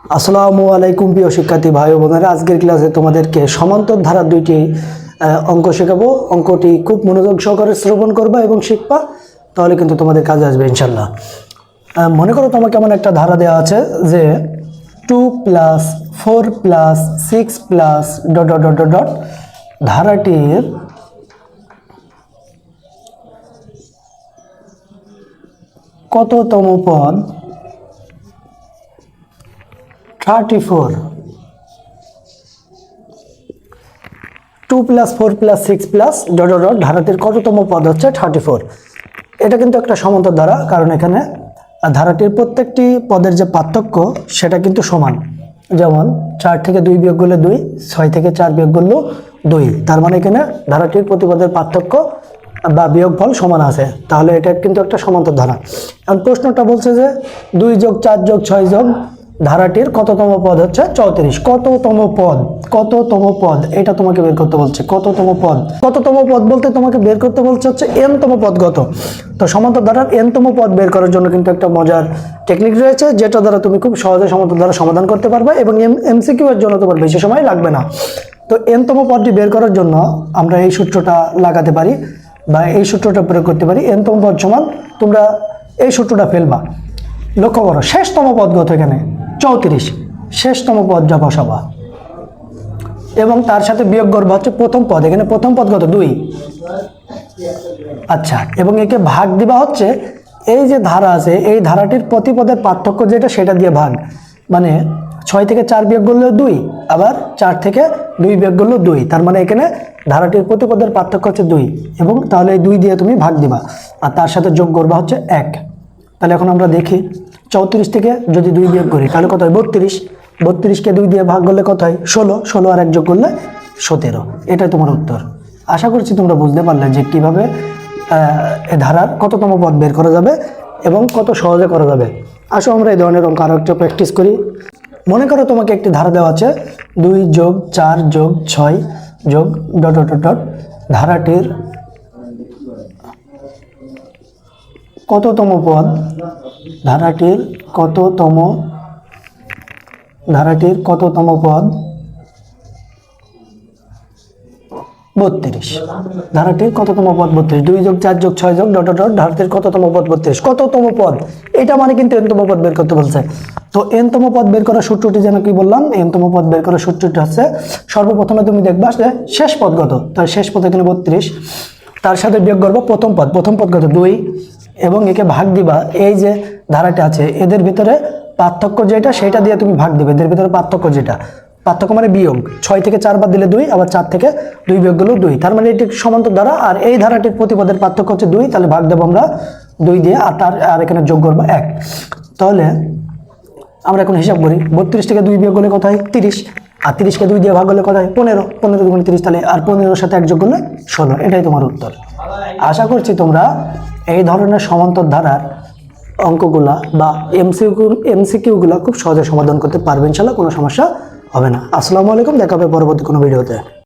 আসসালামু আলাইকুম প্রিয় শিক্ষার্থী ভাই ও বোনেরা, আজকের ক্লাসে তোমাদেরকে সমান্তর ধারার দুইটি অঙ্ক শেখাবো। অঙ্কটি খুব মনোযোগ সহকারে শ্রবণ করবা এবং শিখবা, তাহলে কিন্তু তোমাদের কাজে আসবে ইনশাল্লাহ। মনে করো তোমাকে এমন একটা ধারা দেওয়া আছে যে 2 + 4 + 6 + dot dot dot dot dot ধারাটির কততম পদ 34। 2 + 4 + 6 + ডট ডট ডট ধারাটির কততম পদ হচ্ছে 34। এটা কিন্তু একটা সমান্তর ধারা, কারণ এখানে ধারাটির প্রত্যেকটি পদের যে পার্থক্য সেটা কিন্তু সমান। যেমন 4 থেকে 2 বিয়োগ করলে 2, 6 থেকে 4 বিয়োগ করলেও 2। তার মানে এখানে ধারাটির প্রতি পদের পার্থক্য বা বিয়োগফল সমান আছে, তাহলে এটা কিন্তু একটা সমান্তর ধারা। এখন প্রশ্নটা বলছে যে 2 + 4 + 6 ধারাটির কততম পদ হচ্ছে 34। কততম পদ এটা তোমাকে বের করতে বলছে। কততম পদ বলতে তোমাকে বের করতে বলছে হচ্ছে n-তম পদ কত। তো সমান্তর ধারার n-তম পদ বের করার জন্য কিন্তু একটা মজার টেকনিক রয়েছে, যেটা দ্বারা তুমি খুব সহজে সমান্তর ধারা সমাধান করতে পারবে এবং MCQ এর জন্য তোমার বেশি সময় লাগবে না। তো n-তম পদটি বের করার জন্য আমরা এই সূত্রটা লাগাতে পারি বা এই সূত্রটা প্রয়োগ করতে পারি। n-তম পদ সমান, তোমরা এই সূত্রটা ফেলবা। লক্ষ্য করো শেষতম পদ কত, এখানে 34, শেষতম পদ যা বসাবা এবং তার সাথে বিয়োগ করবা হচ্ছে প্রথম পদ। এখানে প্রথম পদ কত 2। আচ্ছা, এবং একে ভাগ দিবা হচ্ছে এই যে ধারা আছে এই ধারাটির প্রতিপদের পার্থক্য যেটা সেটা দিয়ে ভাগ। মানে 6 থেকে 4 বিয়োগ করলেও 2, আবার 4 থেকে 2 বিয়োগ করলেও 2। তার মানে এখানে ধারাটির প্রতিপদের পার্থক্য হচ্ছে 2, এবং তাহলে এই 2 দিয়ে তুমি ভাগ দিবা আর তার সাথে যোগ করবা হচ্ছে 1। তাহলে এখন আমরা দেখি 34 থেকে যদি 2 বিয়োগ করি তাহলে কত হয় 32। 32কে 2 দিয়ে ভাগ করলে কত হয় 16। 16 আর 1 যোগ করলে 17। এটাই তোমার উত্তর। আশা করছি তোমরা বুঝতে পারলে যে কিভাবে এ ধারার কততম পদ বের করা যাবে এবং কত সহজে করা যাবে। আসো আমরা এই ধরনের অঙ্ক আরও একটু প্র্যাকটিস করি। মনে করো তোমাকে একটি ধারা দেওয়া আছে 2 + 4 + 6 + ডট ডট ডট ধারাটির কততম পদ, ধারাটির কততম পদ 32। ধারাটির কততম পদ 32। 2 + 4 + 6 ডট ডট ডট ধারাটির কততম পদ 32। কততম পদ এটা মানে কিন্তু n-তম পদ বের করতে বলছে। তো n-তম পদ বের করার সূত্রটি যেন কি বললাম, n-তম পদ বের করার সূত্রটি হচ্ছে সর্বপ্রথমে তুমি দেখবা যে শেষ পদ কত। তার শেষ পদ এখানে 32, তার সাথে বিয়োগ করবো প্রথম পদ কত 2, এবং একে ভাগ দিবা এই যে ধারাটা আছে এদের ভিতরে পার্থক্য যেটা সেটা দিয়ে তুমি ভাগ দিবে। এদের ভিতরে পার্থক্য মানে বিয়োগ। 6 থেকে 4 বাদ দিলে 2, আবার 4 থেকে 2 বিয়োগ করলেও 2। তার মানে এটি সমান্তর ধারা আর এই ধারাটির প্রতিপদের পার্থক্য হচ্ছে 2। তাহলে ভাগ দেবো আমরা 2 দিয়ে আর এখানে যোগ করবো 1। তাহলে আমরা এখন হিসাব করি 32 থেকে 2 বিয়োগ করলে কত হয় 30, আর 30কে 2 দিয়ে ভাগ করলে কত হয় 15। 15 × 30, তাহলে আর 15-এর সাথে 1 যোগ করলে 16। এটাই তোমার উত্তর। আশা করছি তোমরা এই ধরনের সমান্তর ধারার অঙ্কগুলা বা MCQগুলা খুব সহজে সমাধান করতে পারবে ইনশাল্লাহ, কোনো সমস্যা হবে না। আসসালামু আলাইকুম, দেখা হবে পরবর্তী কোনো ভিডিওতে।